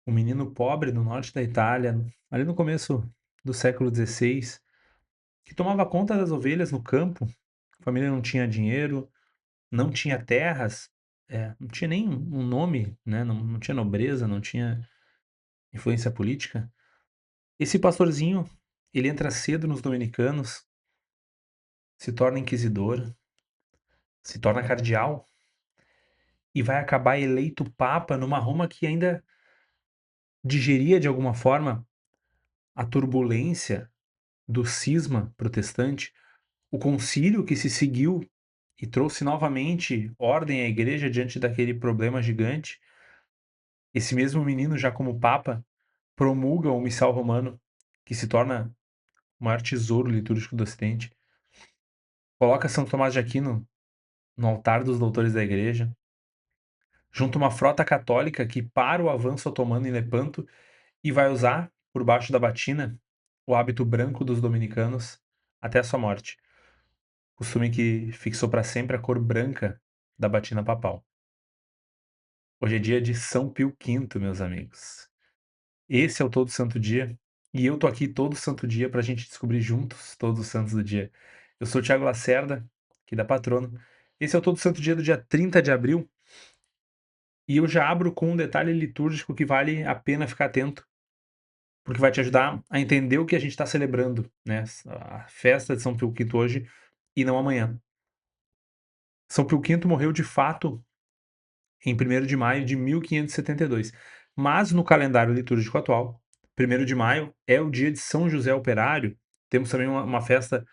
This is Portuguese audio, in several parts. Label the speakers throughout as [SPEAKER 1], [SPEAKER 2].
[SPEAKER 1] um menino pobre no norte da Itália, ali no começo do século XVI, que tomava conta das ovelhas no campo. A família não tinha dinheiro, não tinha terras, não tinha nem um nome, né, não tinha nobreza, não tinha influência política. Esse pastorzinho, ele entra cedo nos dominicanos, se torna inquisidor, se torna cardeal e vai acabar eleito papa numa Roma que ainda digeria de alguma forma a turbulência do cisma protestante, o concílio que se seguiu e trouxe novamente ordem à igreja diante daquele problema gigante. Esse mesmo menino, já como papa, promulga o missal romano, que se torna o maior tesouro litúrgico do Ocidente, coloca São Tomás de Aquino no altar dos doutores da igreja, junta uma frota católica que para o avanço otomano em Lepanto e vai usar, por baixo da batina, o hábito branco dos dominicanos até a sua morte. Costume que fixou para sempre a cor branca da batina papal. Hoje é dia de São Pio V, meus amigos. Esse é o Todo Santo Dia, e eu tô aqui todo santo dia pra gente descobrir juntos todos os santos do dia. Eu sou o Thiago Lacerda, aqui da Patrono. Esse é o Todo Santo Dia do dia 30 de abril, e eu já abro com um detalhe litúrgico que vale a pena ficar atento, porque vai te ajudar a entender o que a gente está celebrando, né? A festa de São Pio V hoje e não amanhã. São Pio V morreu de fato em 1º de maio de 1572. Mas no calendário litúrgico atual, 1º de maio é o dia de São José Operário. Temos também uma festa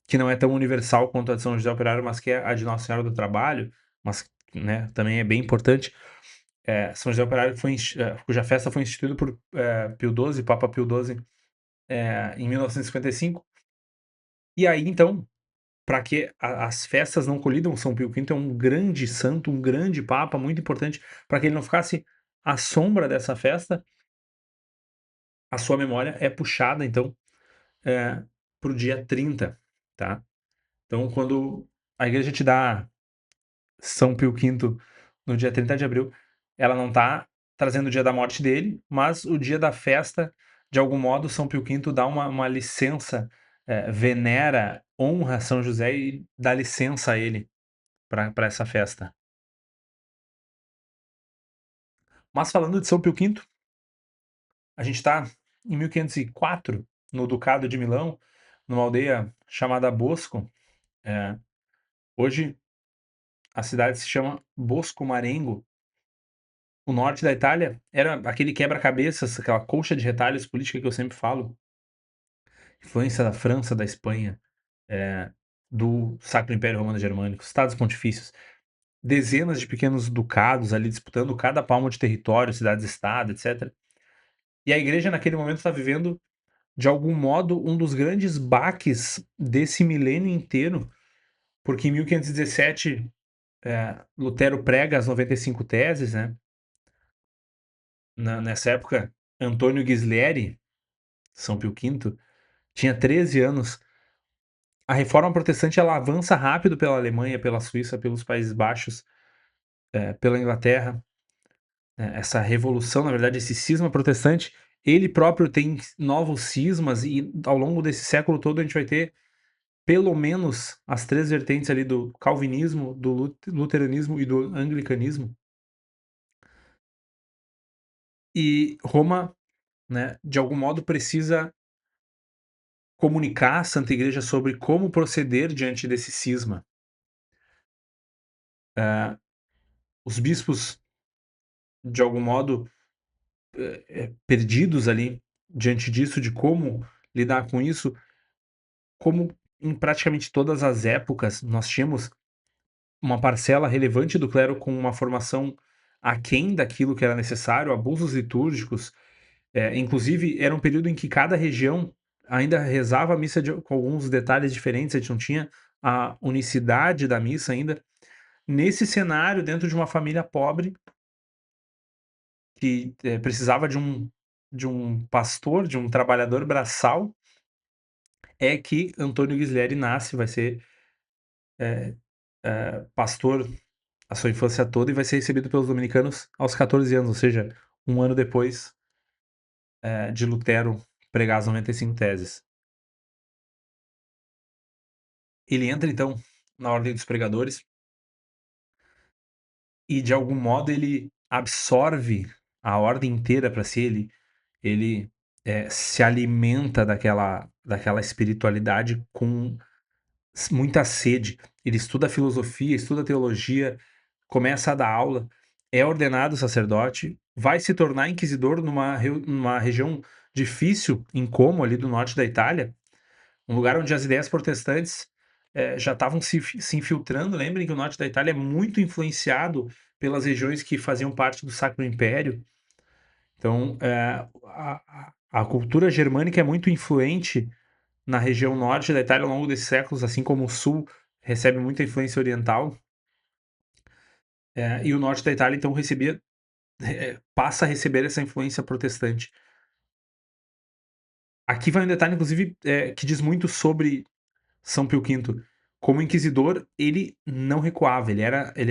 [SPEAKER 1] que não é tão universal quanto a de São José Operário, mas que é a de Nossa Senhora do Trabalho, mas né, também é bem importante. São José Operário cuja festa foi instituída por Pio XII, Papa Pio XII, em 1955. E aí, então, para que as festas não colidam São Pio V, é um grande santo, um grande papa, muito importante, para que ele não ficasse à sombra dessa festa, a sua memória é puxada, então, para o dia 30, tá? Então, quando a igreja te dá São Pio V no dia 30 de abril, ela não está trazendo o dia da morte dele, mas o dia da festa, de algum modo, São Pio V dá uma licença, venera, honra São José e dá licença a ele para essa festa. Mas falando de São Pio V, a gente está em 1504, no Ducado de Milão, numa aldeia chamada Bosco. Eh, Hoje a cidade se chama Bosco Marengo. O norte da Itália era aquele quebra-cabeças, aquela colcha de retalhos política que eu sempre falo. Influência da França, da Espanha, eh, do Sacro Império Romano Germânico, Estados Pontifícios, dezenas de pequenos ducados ali disputando cada palmo de território, cidades-estado, etc. E a igreja naquele momento está vivendo, de algum modo, um dos grandes baques desse milênio inteiro, porque em 1517, Lutero prega as 95 teses, né? Nessa época, Antônio Ghisleri, São Pio V, tinha 13 anos. A reforma protestante ela avança rápido pela Alemanha, pela Suíça, pelos Países Baixos, pela Inglaterra. Essa revolução, na verdade, esse cisma protestante, ele próprio tem novos cismas, e ao longo desse século todo a gente vai ter pelo menos as três vertentes ali do calvinismo, do luteranismo e do anglicanismo. E Roma, né, de algum modo precisa comunicar à Santa Igreja sobre como proceder diante desse cisma. Os bispos, de algum modo, perdidos ali diante disso, de como lidar com isso, como em praticamente todas as épocas nós tínhamos uma parcela relevante do clero com uma formação aquém daquilo que era necessário, abusos litúrgicos. Inclusive, era um período em que cada região ainda rezava a missa com alguns detalhes diferentes, a gente não tinha a unicidade da missa ainda. Nesse cenário, dentro de uma família pobre, que precisava de um pastor, de um trabalhador braçal, é que Antônio Ghisleri nasce, vai ser pastor a sua infância toda e vai ser recebido pelos dominicanos aos 14 anos, ou seja, um ano depois, de Lutero pregar as 95 teses. Ele entra então na ordem dos pregadores e de algum modo ele absorve a ordem inteira para si, ele se alimenta daquela espiritualidade com muita sede. Ele estuda filosofia, estuda teologia, começa a dar aula, é ordenado sacerdote, vai se tornar inquisidor numa região difícil, em Como, ali do norte da Itália, um lugar onde as ideias protestantes, já estavam se infiltrando. Lembrem que o norte da Itália é muito influenciado pelas regiões que faziam parte do Sacro Império. Então, a cultura germânica é muito influente na região norte da Itália ao longo desses séculos, assim como o sul recebe muita influência oriental. E o norte da Itália, então, passa a receber essa influência protestante. Aqui vai um detalhe, inclusive, que diz muito sobre São Pio V. Como inquisidor, ele não recuava, ele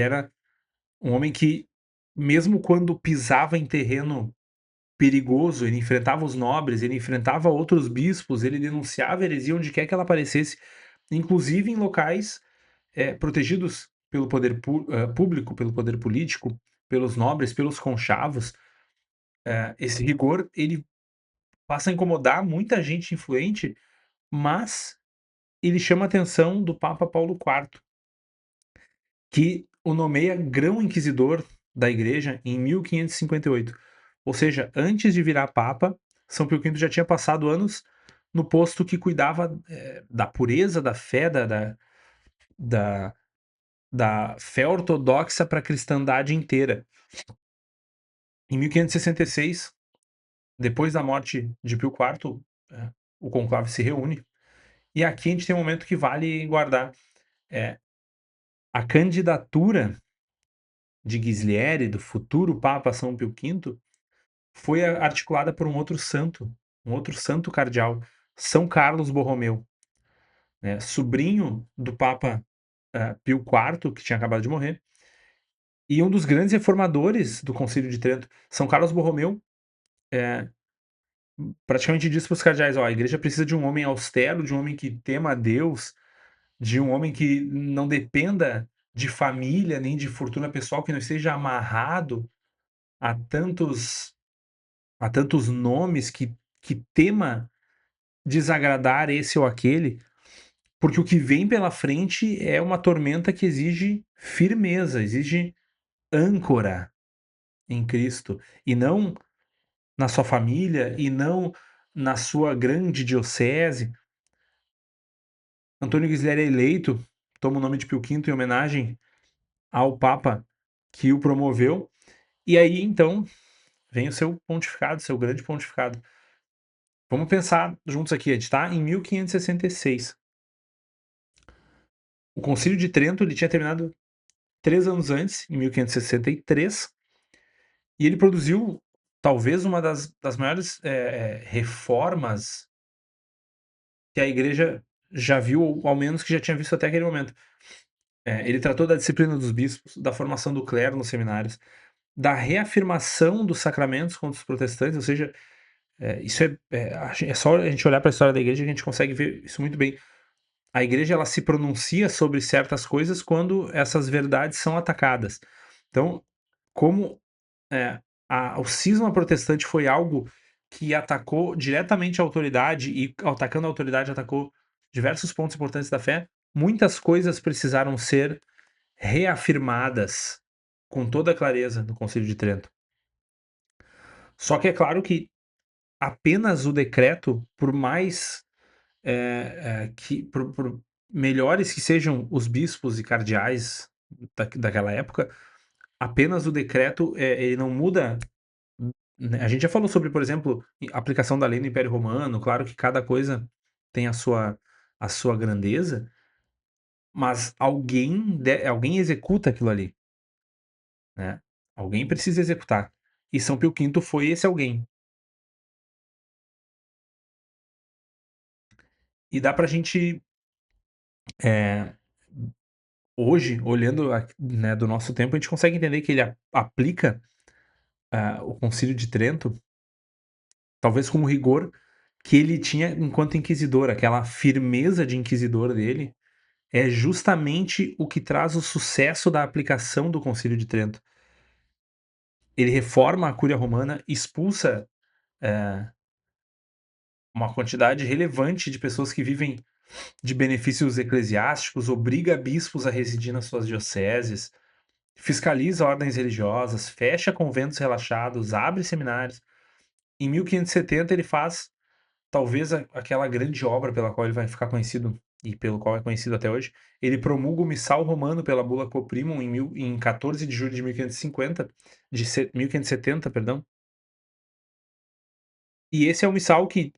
[SPEAKER 1] era um homem que, mesmo quando pisava em terreno perigoso, ele enfrentava os nobres, ele enfrentava outros bispos, ele denunciava heresia onde quer que ela aparecesse, inclusive em locais, protegidos pelo poder público, pelo poder político, pelos nobres, pelos conchavos. Esse rigor, ele passa a incomodar muita gente influente, mas ele chama a atenção do Papa Paulo IV, que o nomeia grão-inquisidor da igreja em 1558. Ou seja, antes de virar papa, São Pio V já tinha passado anos no posto que cuidava, da pureza da fé, da da fé ortodoxa para a cristandade inteira. Em 1566, depois da morte de Pio IV, o conclave se reúne, e aqui a gente tem um momento que vale guardar. Eh, a candidatura de Ghislieri, do futuro Papa São Pio V, foi articulada por um outro santo cardeal, São Carlos Borromeu, né, sobrinho do Papa Pio IV, que tinha acabado de morrer, e um dos grandes reformadores do Concílio de Trento. São Carlos Borromeu praticamente disse para os cardeais: ó, a igreja precisa de um homem austero, de um homem que tema a Deus, de um homem que não dependa de família nem de fortuna pessoal, que não esteja amarrado a tantos a tantos nomes, que tema desagradar esse ou aquele, porque o que vem pela frente é uma tormenta que exige firmeza, exige âncora em Cristo, e não na sua família, e não na sua grande diocese. Antônio Ghislieri é eleito, toma o nome de Pio V em homenagem ao Papa que o promoveu, e aí então vem o seu pontificado, seu grande pontificado. Vamos pensar juntos aqui, a gente está em 1566. O Concílio de Trento ele tinha terminado 3 anos antes, em 1563, e ele produziu talvez uma das maiores reformas que a igreja já viu, ou ao menos que já tinha visto até aquele momento. Ele tratou da disciplina dos bispos, da formação do clero nos seminários, da reafirmação dos sacramentos contra os protestantes, ou seja, isso é só a gente olhar para a história da igreja que a gente consegue ver isso muito bem. A igreja ela se pronuncia sobre certas coisas quando essas verdades são atacadas. Então, como é, o cisma protestante foi algo que atacou diretamente a autoridade e, atacando a autoridade, atacou diversos pontos importantes da fé, muitas coisas precisaram ser reafirmadas com toda a clareza no Concílio de Trento. Só que é claro que apenas o decreto, por mais por melhores que sejam os bispos e cardeais daquela época, apenas o decreto ele não muda. Né, a gente já falou sobre, por exemplo, aplicação da lei no Império Romano, claro que cada coisa tem a sua grandeza, mas alguém executa aquilo ali, né, alguém precisa executar. E São Pio V foi esse alguém. E dá pra gente, eh, hoje, olhando né, do nosso tempo, a gente consegue entender que ele aplica o Concílio de Trento, talvez com o rigor que ele tinha enquanto inquisidor, aquela firmeza de inquisidor dele, é justamente o que traz o sucesso da aplicação do Concílio de Trento. Ele reforma a Cúria Romana, expulsa, eh, uma quantidade relevante de pessoas que vivem de benefícios eclesiásticos, obriga bispos a residir nas suas dioceses, fiscaliza ordens religiosas, fecha conventos relaxados, abre seminários. Em 1570 ele faz talvez aquela grande obra pela qual ele vai ficar conhecido e pelo qual é conhecido até hoje. Ele promulga o Missal Romano pela Bula Coprimum em 14 de julho de 1550, 1570, perdão. E esse é o missal que,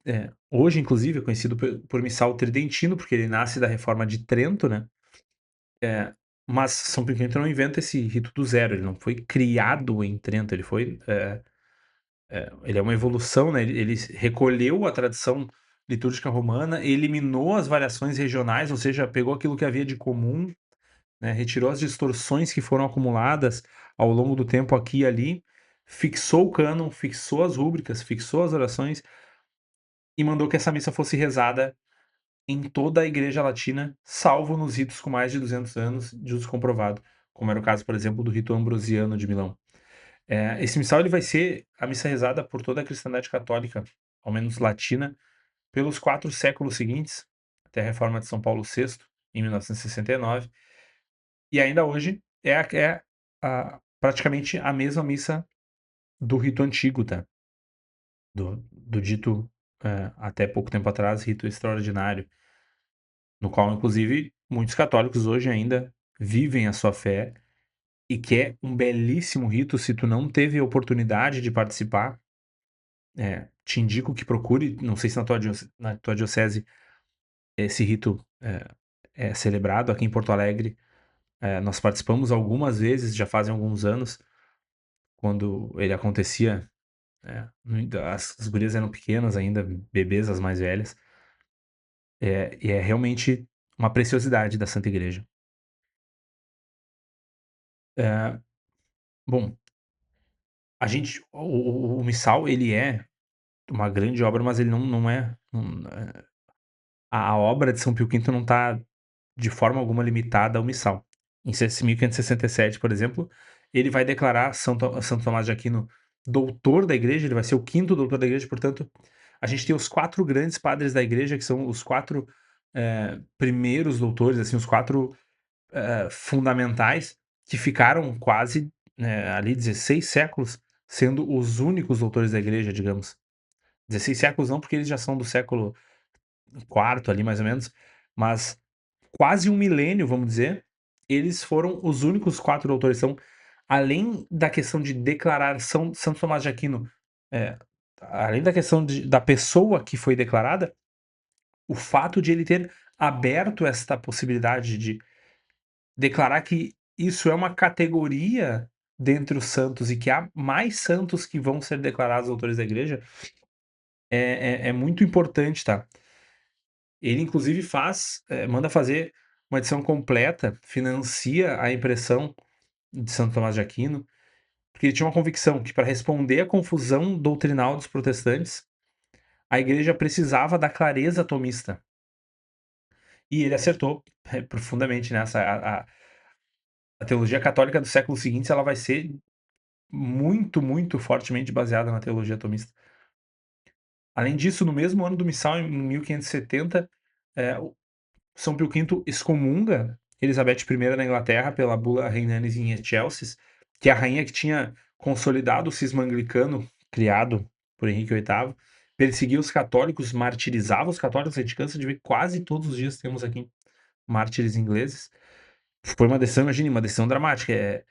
[SPEAKER 1] hoje inclusive é conhecido por missal tridentino, porque ele nasce da reforma de Trento, né, eh, mas São Pio V não inventa esse rito do zero, ele não foi criado em Trento, ele foi, ele é uma evolução, né, ele recolheu a tradição litúrgica romana, eliminou as variações regionais, ou seja, pegou aquilo que havia de comum, né, retirou as distorções que foram acumuladas ao longo do tempo aqui e ali, fixou o cânon, fixou as rúbricas, fixou as orações e mandou que essa missa fosse rezada em toda a Igreja Latina, salvo nos ritos com mais de 200 anos de uso comprovado, como era o caso, por exemplo, do rito ambrosiano de Milão. Esse missal ele vai ser a missa rezada por toda a cristandade católica, ao menos latina, pelos 4 séculos seguintes, até a reforma de São Paulo VI, em 1969, e ainda hoje praticamente a mesma missa do rito antigo, tá? Do dito, até pouco tempo atrás, rito extraordinário. No qual, inclusive, muitos católicos hoje ainda vivem a sua fé e que é um belíssimo rito. Se tu não teve a oportunidade de participar, te indico que procure, não sei se na tua diocese esse rito é celebrado. Aqui em Porto Alegre, nós participamos algumas vezes, já fazem alguns anos, quando ele acontecia, as gurias eram pequenas ainda, bebês, as mais velhas, e é realmente uma preciosidade da Santa Igreja. Eh, bom, a gente o Missal, ele é uma grande obra, mas ele não é a obra de São Pio V não está de forma alguma limitada ao Missal. Em 1567, por exemplo, ele vai declarar Santo Tomás de Aquino doutor da igreja, ele vai ser o quinto doutor da igreja, portanto, a gente tem os 4 grandes padres da igreja, que são os 4, primeiros doutores, assim, os 4 fundamentais, que ficaram quase, ali 16 séculos sendo os únicos doutores da igreja, digamos. 16 séculos não, porque eles já são do século quarto ali mais ou menos, mas quase um milênio, vamos dizer, eles foram os únicos 4 doutores. Então, além da questão de declarar Santo Tomás de Aquino, eh, além da questão da pessoa que foi declarada, o fato de ele ter aberto esta possibilidade de declarar que isso é uma categoria dentre os santos e que há mais santos que vão ser declarados autores da igreja, é muito importante, tá. Ele inclusive manda fazer uma edição completa, financia a impressão de Santo Tomás de Aquino, porque ele tinha uma convicção que para responder à confusão doutrinal dos protestantes, a igreja precisava da clareza tomista. E ele acertou, profundamente nessa. A teologia católica do século seguinte, ela vai ser muito, muito fortemente baseada na teologia tomista. Além disso, no mesmo ano do Missal, em 1570, o São Pio V excomunga Elizabeth I na Inglaterra pela bula Reinanis in Excelsis, que é a rainha que tinha consolidado o cisma anglicano criado por Henrique VIII, perseguia os católicos, martirizava os católicos. A gente cansa de ver, quase todos os dias temos aqui mártires ingleses. Foi uma decisão, imagine, uma decisão dramática.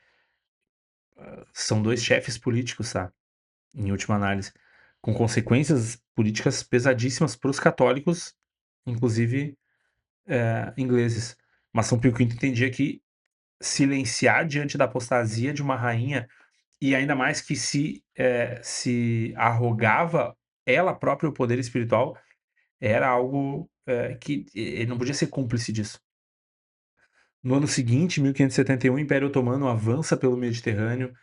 [SPEAKER 1] São 2 chefes políticos, tá? Em última análise, com consequências políticas pesadíssimas para os católicos, inclusive, ingleses. Mas São Pio V entendia que silenciar diante da apostasia de uma rainha, e ainda mais que se arrogava ela própria o poder espiritual, era algo, que ele não podia ser cúmplice disso. No ano seguinte, 1571, o Império Otomano avança pelo Mediterrâneo,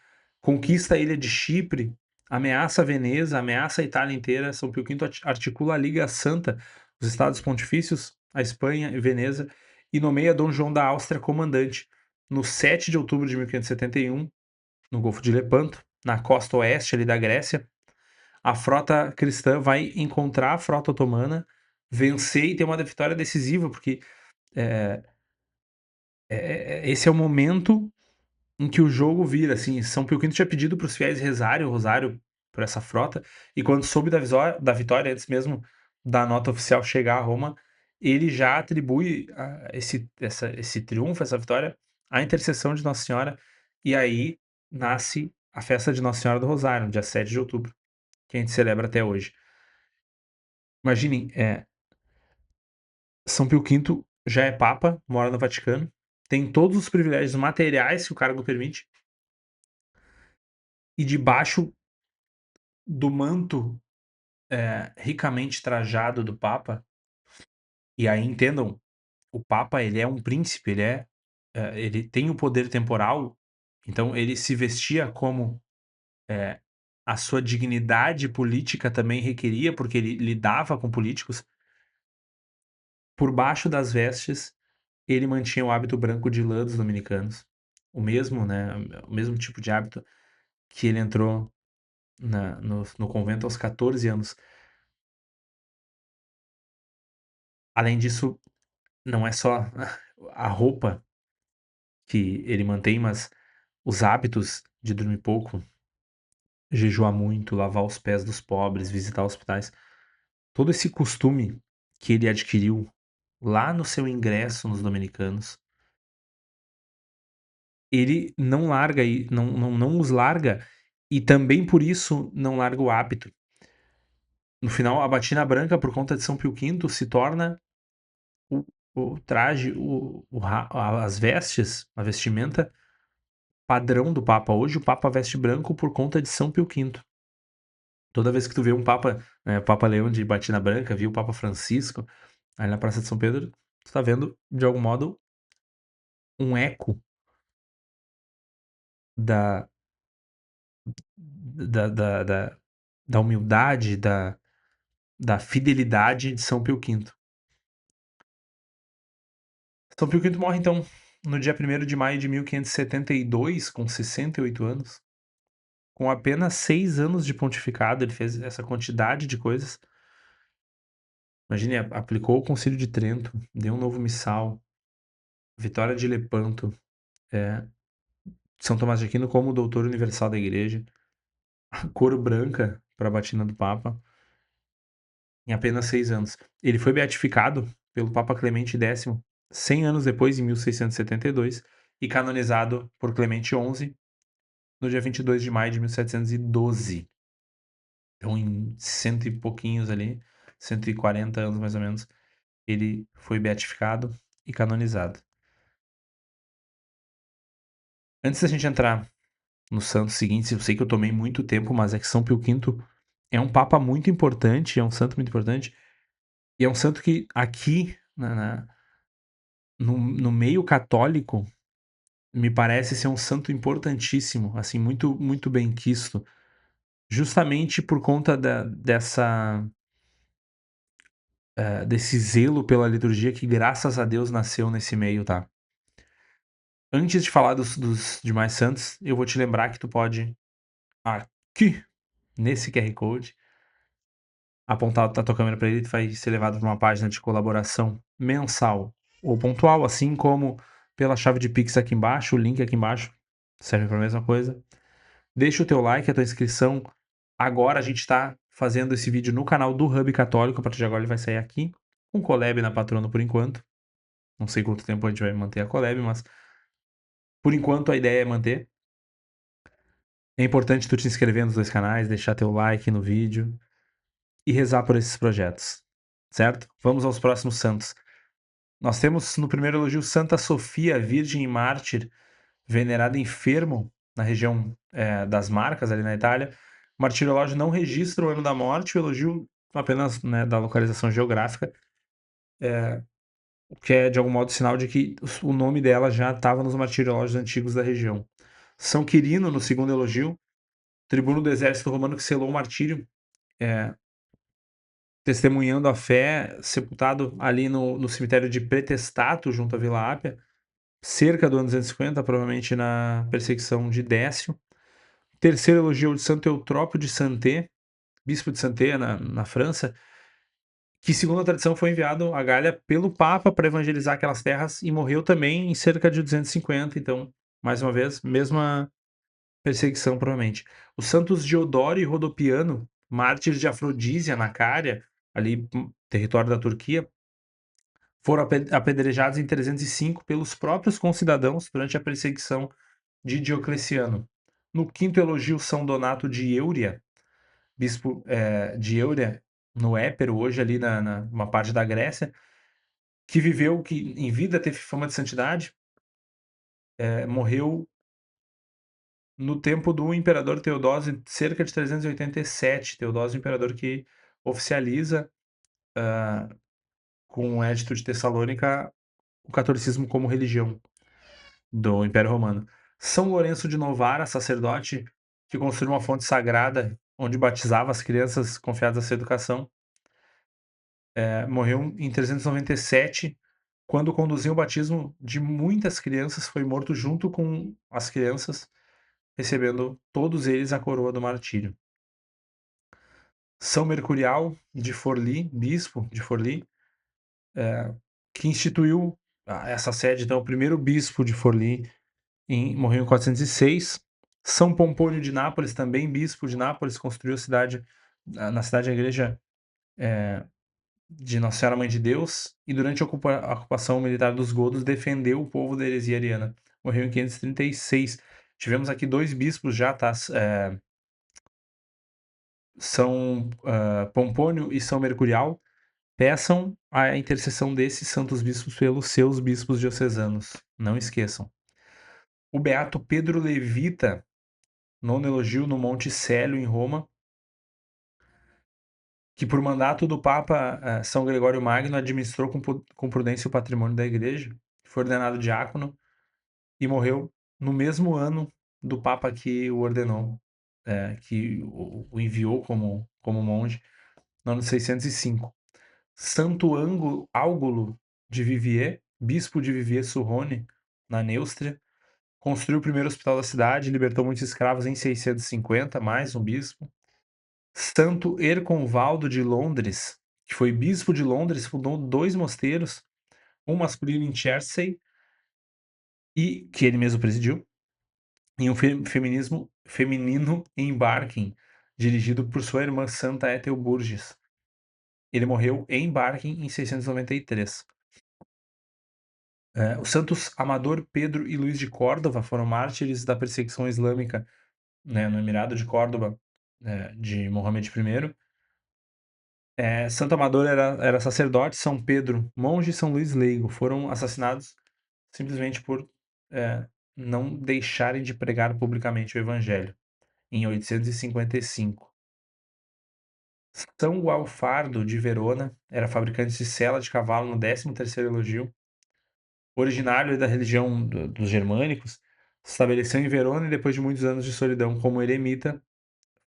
[SPEAKER 1] conquista a ilha de Chipre, ameaça Veneza, ameaça a Itália inteira. São Pio V articula a Liga Santa, os Estados Pontifícios, a Espanha e Veneza, e nomeia Dom João da Áustria comandante. No 7 de outubro de 1571, no Golfo de Lepanto, na costa oeste ali da Grécia, a frota cristã vai encontrar a frota otomana, vencer e ter uma vitória decisiva, porque é, esse é o momento em que o jogo vira, assim. São Pio V tinha pedido para os fiéis rezarem o rosário por essa frota, e quando soube da vitória, antes mesmo da nota oficial chegar a Roma, ele já atribui esse triunfo, essa vitória, à intercessão de Nossa Senhora, e aí nasce a festa de Nossa Senhora do Rosário, no dia 7 de outubro, que a gente celebra até hoje. Imaginem, São Pio V já é papa, mora no Vaticano, tem todos os privilégios materiais que o cargo permite, e debaixo do manto ricamente trajado do Papa, e aí entendam, o Papa ele é um príncipe, ele tem o poder temporal, então ele se vestia como a sua dignidade política também requeria, porque ele lidava com políticos. Por baixo das vestes, ele mantinha o hábito branco de lã dos dominicanos, o mesmo, né, o mesmo tipo de hábito que ele entrou no convento aos 14 anos. Além disso, não é só a roupa que ele mantém, mas os hábitos de dormir pouco, jejuar muito, lavar os pés dos pobres, visitar hospitais, todo esse costume que ele adquiriu lá no seu ingresso nos dominicanos, ele não larga e não os larga, e também por isso não larga o hábito. No final, a batina branca, por conta de São Pio V, se torna o, o traje, as vestes, a vestimenta padrão do Papa. Hoje o Papa veste branco por conta de São Pio V. Toda vez que tu vê um Papa, né, o Papa Leão de batina branca, viu o Papa Francisco, ali na Praça de São Pedro, tu tá vendo, de algum modo, um eco da, da, da, da, da humildade, da fidelidade de São Pio V. São Pio V morre, então, no dia 1º de maio de 1572, com 68 anos. Com apenas 6 anos de pontificado, ele fez essa quantidade de coisas. Imagine, aplicou o Concílio de Trento, deu um novo missal, Vitória de Lepanto, é, São Tomás de Aquino como doutor universal da igreja, a cor branca para a batina do Papa, em apenas 6 anos. Ele foi beatificado pelo Papa Clemente X 100 anos depois, em 1672, e canonizado por Clemente XI no dia 22 de maio de 1712. Então, em cento e pouquinhos ali, 140 anos mais ou menos, ele foi beatificado e canonizado. Antes da gente entrar nos santos seguintes, eu sei que eu tomei muito tempo, mas é que São Pio V é um papa muito importante, é um santo muito importante, e é um santo que aqui, no meio católico, me parece ser um santo importantíssimo, assim, muito, muito bem quisto, justamente por conta desse zelo pela liturgia que, graças a Deus, nasceu nesse meio, tá? Antes de falar dos demais santos, eu vou te lembrar que tu pode, aqui, nesse QR Code, apontar a tua câmera para ele, tu vai ser levado para uma página de colaboração mensal ou pontual, assim como pela chave de Pix aqui embaixo, o link aqui embaixo serve para a mesma coisa. Deixa o teu like, a tua inscrição. Agora a gente está fazendo esse vídeo no canal do Hub Católico, a partir de agora ele vai sair aqui, com collab na Patrono por enquanto. Não sei quanto tempo a gente vai manter a collab, mas por enquanto a ideia é manter. É importante tu te inscrever nos dois canais, deixar teu like no vídeo e rezar por esses projetos, certo? Vamos aos próximos santos. Nós temos no primeiro elogio Santa Sofia, Virgem e Mártir, venerada em Fermo, na região das Marcas, ali na Itália. O martirológio não registra o ano da morte, o elogio apenas, né, da localização geográfica, o que é de algum modo sinal de que o nome dela já estava nos martirológios antigos da região. São Quirino, no segundo elogio, tribuno do exército romano que selou o martírio, eh, testemunhando a fé, sepultado ali no cemitério de Pretestato, junto à Vila Ápia, cerca do ano 250, provavelmente na perseguição de Décio. Terceiro elogio de Santo Eutrópio de Santé, bispo de Santé, na França, que, segundo a tradição, foi enviado à Gália pelo Papa para evangelizar aquelas terras e morreu também em cerca de 250. Então, mais uma vez, mesma perseguição, provavelmente. Os santos Diodoro e Rodopiano, mártires de Afrodísia, na Cária, ali, território da Turquia, foram apedrejados em 305 pelos próprios concidadãos durante a perseguição de Diocleciano. No quinto elogio, São Donato de Eúria, bispo de Eúria, no Épiro, hoje ali uma parte da Grécia, que viveu, que em vida teve fama de santidade, morreu no tempo do imperador Teodósio, cerca de 387. Teodósio, imperador que oficializa, com o Edito de Tessalônica, o catolicismo como religião do Império Romano. São Lourenço de Novara, sacerdote, que construiu uma fonte sagrada onde batizava as crianças confiadas à sua educação, morreu em 397, quando conduzia o batismo de muitas crianças, foi morto junto com as crianças, recebendo todos eles a coroa do martírio. São Mercurial de Forli, bispo de Forli, que instituiu essa sede, então, o primeiro bispo de Forli, morreu em 406. São Pompônio de Nápoles, também bispo de Nápoles, construiu a cidade, na cidade a igreja de Nossa Senhora Mãe de Deus, e durante a ocupação militar dos godos defendeu o povo da heresia ariana. Morreu em 536. Tivemos aqui dois bispos já, tá? São Pompônio e São Mercurial. Peçam a intercessão desses santos bispos pelos seus bispos diocesanos. Não esqueçam. O beato Pedro Levita, nono elogio no Monte Célio, em Roma, que por mandato do Papa São Gregório Magno administrou com prudência o patrimônio da igreja, foi ordenado diácono e morreu no mesmo ano do Papa que o ordenou, que o enviou como monge, no ano 605. Santo Álgulo de Viviers, bispo de Viviers-sur-Rhône, na Neustria, construiu o primeiro hospital da cidade, libertou muitos escravos em 650, mais um bispo. Santo Erconvaldo de Londres, que foi bispo de Londres, fundou dois mosteiros, um masculino em Chertsey, e que ele mesmo presidiu, e um feminino em Barking, dirigido por sua irmã Santa Ethelburges. Ele morreu em Barking em 693. Os santos Amador, Pedro e Luís de Córdoba foram mártires da perseguição islâmica, né, no Emirado de Córdoba, de Mohammed I. Santo Amador era sacerdote, São Pedro monge e São Luís leigo. Foram assassinados simplesmente por não deixarem de pregar publicamente o evangelho, em 855. São Gualfardo de Verona era fabricante de sela de cavalo no 13º elogio. Originário da religião dos germânicos, se estabeleceu em Verona e, depois de muitos anos de solidão como eremita,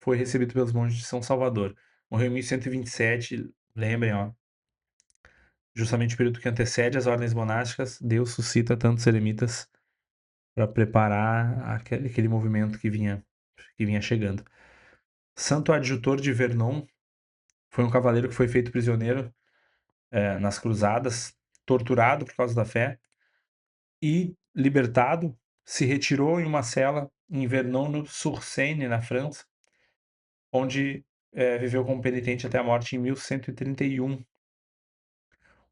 [SPEAKER 1] foi recebido pelos monges de São Salvador. Morreu em 1127. Lembrem, ó, justamente o período que antecede as ordens monásticas, Deus suscita tantos eremitas para preparar aquele movimento que vinha chegando. Santo Adjutor de Vernon foi um cavaleiro que foi feito prisioneiro nas cruzadas, torturado por causa da fé, e, libertado, se retirou em uma cela em Vernon-sur-Seine, na França, onde viveu como penitente até a morte em 1131.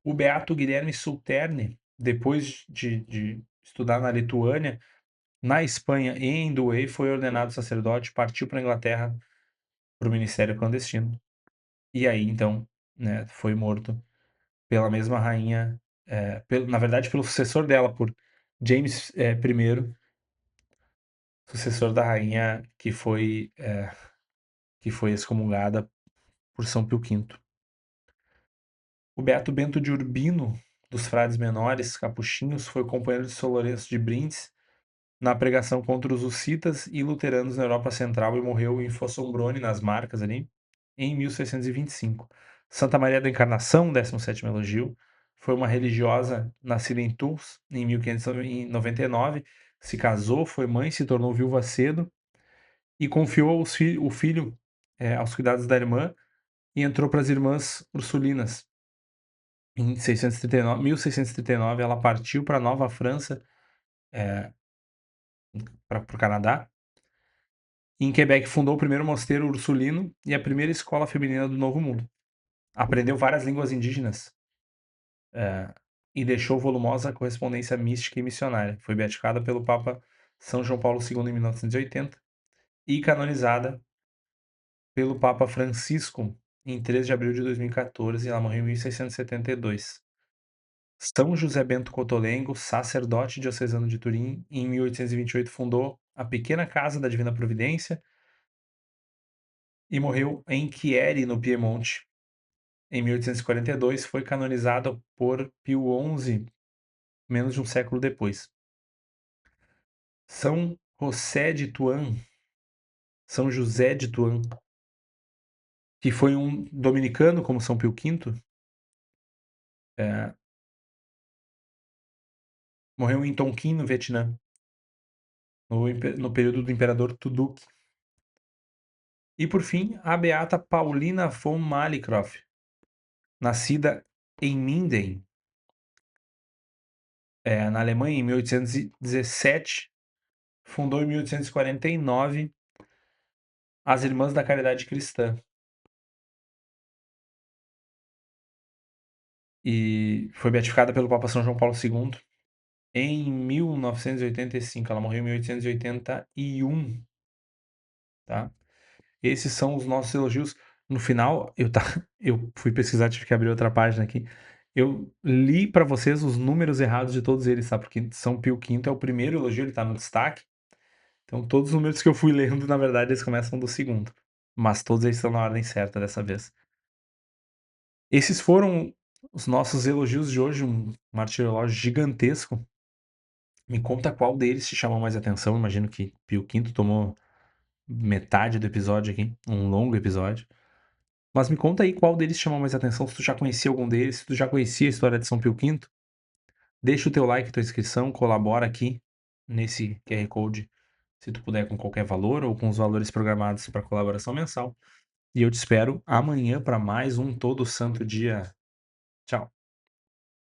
[SPEAKER 1] O beato Guilherme Sulterne, depois de estudar na Lituânia, na Espanha e em Douai, foi ordenado sacerdote, partiu para a Inglaterra para o ministério clandestino. E aí, então, né, foi morto pela mesma rainha, na verdade, pelo sucessor dela, por James I, sucessor da rainha que foi excomungada por São Pio V. O beato Bento de Urbino, dos frades menores capuchinhos, foi companheiro de São Lourenço de Brindes na pregação contra os hussitas e luteranos na Europa Central e morreu em Fossombrone, nas Marcas ali, em 1625. Santa Maria da Encarnação, 17º elogio, foi uma religiosa nascida em Tours em 1599, se casou, foi mãe, se tornou viúva cedo e confiou o filho, aos cuidados da irmã e entrou para as Irmãs Ursulinas. Em 1639 ela partiu para Nova França, para o Canadá. Em Quebec fundou o primeiro mosteiro ursulino e a primeira escola feminina do Novo Mundo. Aprendeu várias línguas indígenas, e deixou volumosa correspondência mística e missionária. Foi beatificada pelo Papa São João Paulo II em 1980 e canonizada pelo Papa Francisco em 3 de abril de 2014. Ela morreu em 1672. São José Bento Cotolengo, sacerdote diocesano de Turim, em 1828 fundou a Pequena Casa da Divina Providência e morreu em Chieri, no Piemonte. Em 1842 foi canonizado por Pio XI, menos de um século depois. São José de Tuan, São José de Tuan, que foi um dominicano como São Pio V, morreu em Tonkin, no Vietnã, no período do imperador Tuduk. E por fim, a beata Paulina von Malikoff, nascida em Minden, na Alemanha, em 1817, fundou em 1849 as Irmãs da Caridade Cristã. E foi beatificada pelo Papa São João Paulo II em 1985. Ela morreu em 1881, tá? Esses são os nossos elogios. No final, eu fui pesquisar, tive que abrir outra página aqui. Eu li para vocês os números errados de todos eles, tá? Porque São Pio V é o primeiro elogio, ele tá no destaque. Então, todos os números que eu fui lendo, na verdade, eles começam do segundo. Mas todos eles estão na ordem certa dessa vez. Esses foram os nossos elogios de hoje, um martirológio gigantesco. Me conta qual deles te chamou mais atenção. Imagino que Pio V tomou metade do episódio aqui, um longo episódio. Mas me conta aí qual deles te chamou mais atenção, se tu já conhecia algum deles, se tu já conhecia a história de São Pio V. Deixa o teu like, tua inscrição, colabora aqui nesse QR Code, se tu puder, com qualquer valor ou com os valores programados para colaboração mensal. E eu te espero amanhã para mais um Todo Santo Dia. Tchau.